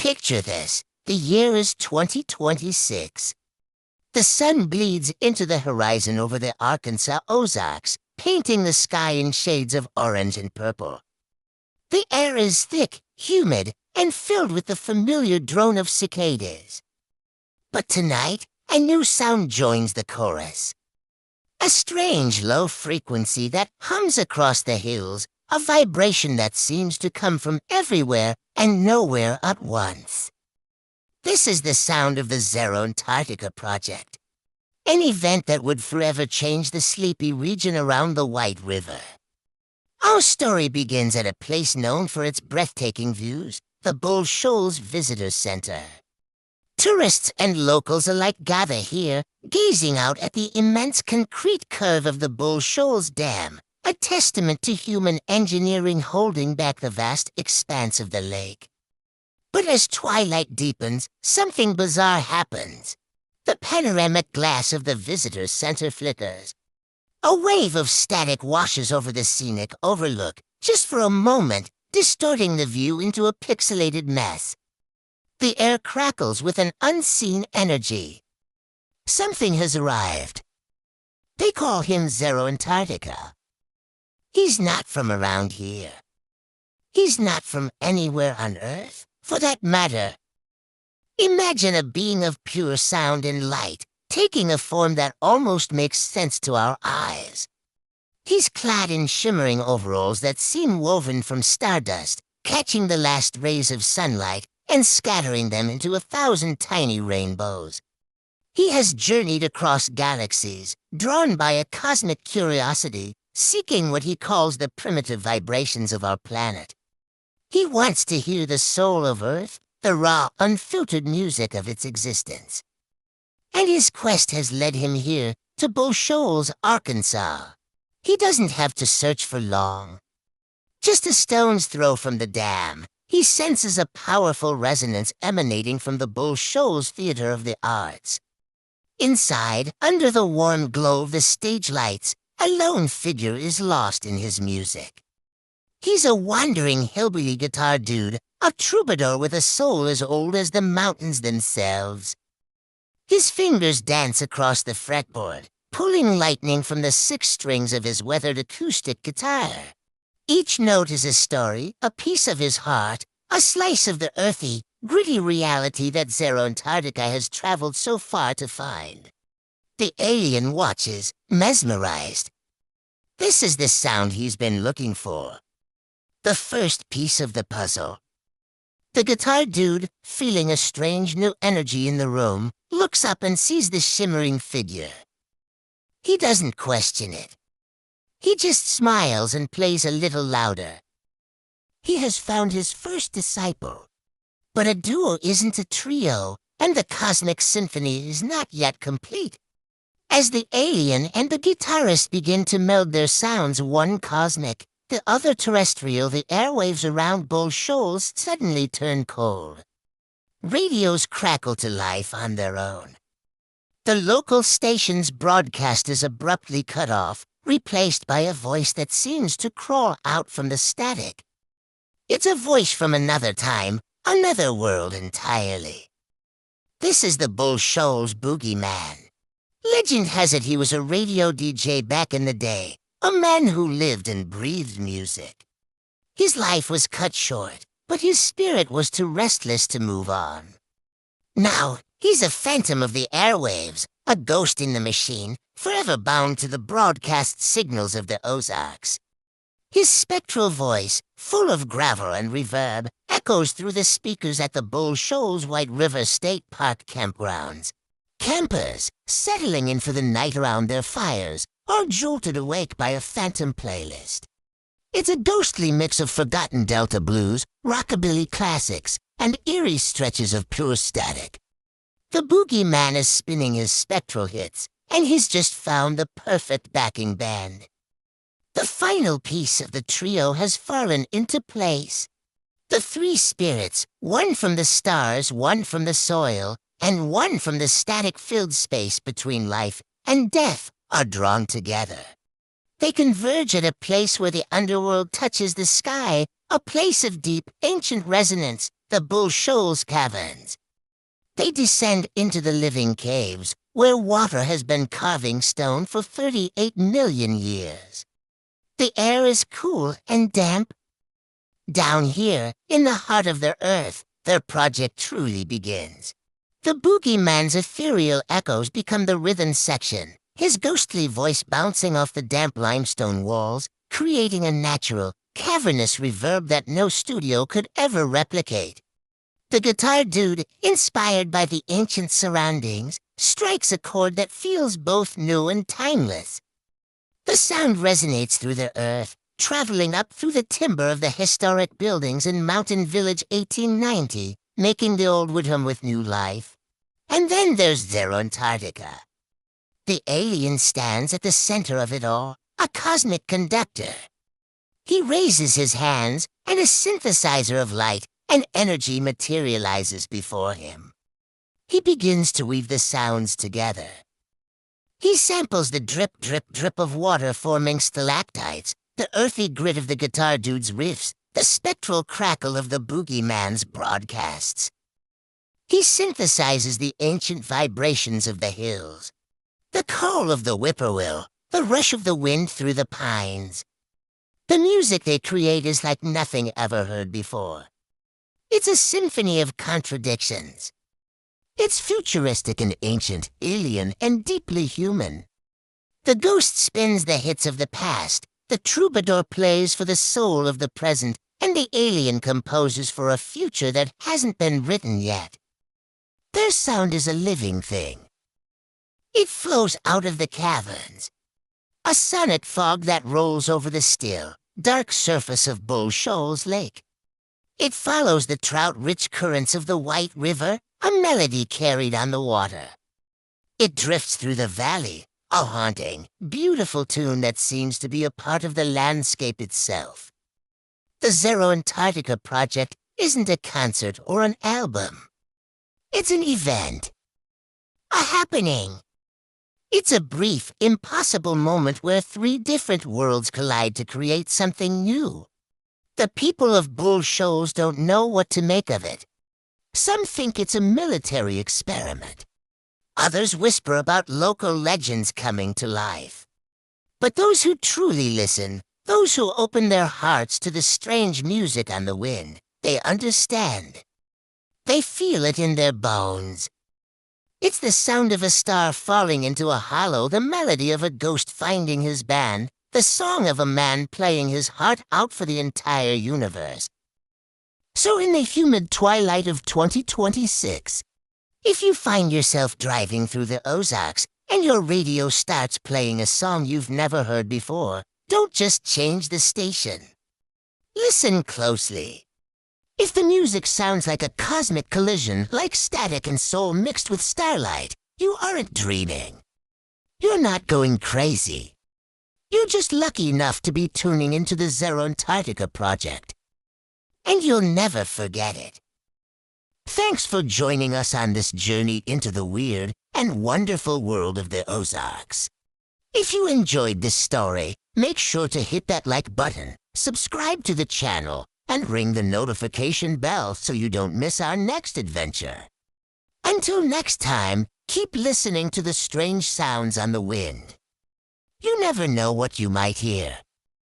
Picture this. The year is 2026. The sun bleeds into the horizon over the Arkansas Ozarks, painting the sky in shades of orange and purple. The air is thick, humid, and filled with the familiar drone of cicadas. But tonight, a new sound joins the chorus. A strange low frequency that hums across the hills, a vibration that seems to come from everywhere and nowhere at once. This is the sound of the Zeroantartica project, an event that would forever change the sleepy region around the White River. Our story begins at a place known for its breathtaking views, the Bull Shoals Visitor Center. Tourists and locals alike gather here, gazing out at the immense concrete curve of the Bull Shoals Dam, a testament to human engineering holding back the vast expanse of the lake. But as twilight deepens, something bizarre happens. The panoramic glass of the visitor center flickers. A wave of static washes over the scenic overlook, just for a moment, distorting the view into a pixelated mess. The air crackles with an unseen energy. Something has arrived. They call him Zeroantartica. He's not from around here. He's not from anywhere on Earth, for that matter. Imagine a being of pure sound and light, taking a form that almost makes sense to our eyes. He's clad in shimmering overalls that seem woven from stardust, catching the last rays of sunlight and scattering them into 1,000 tiny rainbows. He has journeyed across galaxies, drawn by a cosmic curiosity, seeking what he calls the primitive vibrations of our planet. He wants to hear the soul of Earth, the raw, unfiltered music of its existence. And his quest has led him here, to Bull Shoals, Arkansas. He doesn't have to search for long. Just a stone's throw from the dam, he senses a powerful resonance emanating from the Bull Shoals Theater of the Arts. Inside, under the warm glow of the stage lights, a lone figure is lost in his music. He's a wandering hillbilly guitar dude, a troubadour with a soul as old as the mountains themselves. His fingers dance across the fretboard, pulling lightning from the 6 strings of his weathered acoustic guitar. Each note is a story, a piece of his heart, a slice of the earthy, gritty reality that Zeroantartica has traveled so far to find. The alien watches, mesmerized. This is the sound he's been looking for. The first piece of the puzzle. The guitar dude, feeling a strange new energy in the room, looks up and sees the shimmering figure. He doesn't question it. He just smiles and plays a little louder. He has found his first disciple. But a duo isn't a trio, and the cosmic symphony is not yet complete. As the alien and the guitarist begin to meld their sounds, one cosmic, the other terrestrial, the airwaves around Bull Shoals suddenly turn cold. Radios crackle to life on their own. The local station's broadcast is abruptly cut off, replaced by a voice that seems to crawl out from the static. It's a voice from another time, another world entirely. This is the Bull Shoals Boogeyman. Legend has it he was a radio DJ back in the day, a man who lived and breathed music. His life was cut short, but his spirit was too restless to move on. Now, he's a phantom of the airwaves, a ghost in the machine, forever bound to the broadcast signals of the Ozarks. His spectral voice, full of gravel and reverb, echoes through the speakers at the Bull Shoals White River State Park campgrounds. Campers, settling in for the night around their fires, are jolted awake by a phantom playlist. It's a ghostly mix of forgotten Delta blues, rockabilly classics, and eerie stretches of pure static. The boogeyman is spinning his spectral hits, and he's just found the perfect backing band. The final piece of the trio has fallen into place. The 3 spirits, one from the stars, one from the soil, and one from the static-filled space between life and death, are drawn together. They converge at a place where the underworld touches the sky, a place of deep, ancient resonance, the Bull Shoals Caverns. They descend into the living caves, where water has been carving stone for 38 million years. The air is cool and damp. Down here, in the heart of the earth, their project truly begins. The boogeyman's ethereal echoes become the rhythm section, his ghostly voice bouncing off the damp limestone walls, creating a natural, cavernous reverb that no studio could ever replicate. The guitar dude, inspired by the ancient surroundings, strikes a chord that feels both new and timeless. The sound resonates through the earth, traveling up through the timber of the historic buildings in Mountain Village 1890, making the old wood hum with new life. And then there's Zeroantartica. The alien stands at the center of it all, a cosmic conductor. He raises his hands, and a synthesizer of light and energy materializes before him. He begins to weave the sounds together. He samples the drip, drip, drip of water forming stalactites, the earthy grit of the guitar dude's riffs, the spectral crackle of the boogeyman's broadcasts. He synthesizes the ancient vibrations of the hills, the call of the whippoorwill, the rush of the wind through the pines. The music they create is like nothing ever heard before. It's a symphony of contradictions. It's futuristic and ancient, alien, and deeply human. The ghost spins the hits of the past, the troubadour plays for the soul of the present, and the alien composes for a future that hasn't been written yet. Their sound is a living thing. It flows out of the caverns, a sonic fog that rolls over the still, dark surface of Bull Shoals Lake. It follows the trout-rich currents of the White River, a melody carried on the water. It drifts through the valley, a haunting, beautiful tune that seems to be a part of the landscape itself. The Zeroantartica project isn't a concert or an album. It's an event, a happening. It's a brief, impossible moment where three different worlds collide to create something new. The people of Bull Shoals don't know what to make of it. Some think it's a military experiment. Others whisper about local legends coming to life. But those who truly listen, those who open their hearts to the strange music on the wind, they understand. They feel it in their bones. It's the sound of a star falling into a hollow, the melody of a ghost finding his band, the song of a man playing his heart out for the entire universe. So in the humid twilight of 2026, if you find yourself driving through the Ozarks and your radio starts playing a song you've never heard before, don't just change the station. Listen closely. If the music sounds like a cosmic collision, like static and soul mixed with starlight, you aren't dreaming. You're not going crazy. You're just lucky enough to be tuning into the Zeroantartica project. And you'll never forget it. Thanks for joining us on this journey into the weird and wonderful world of the Ozarks. If you enjoyed this story, make sure to hit that like button, subscribe to the channel, and ring the notification bell so you don't miss our next adventure. Until next time, keep listening to the strange sounds on the wind. You never know what you might hear.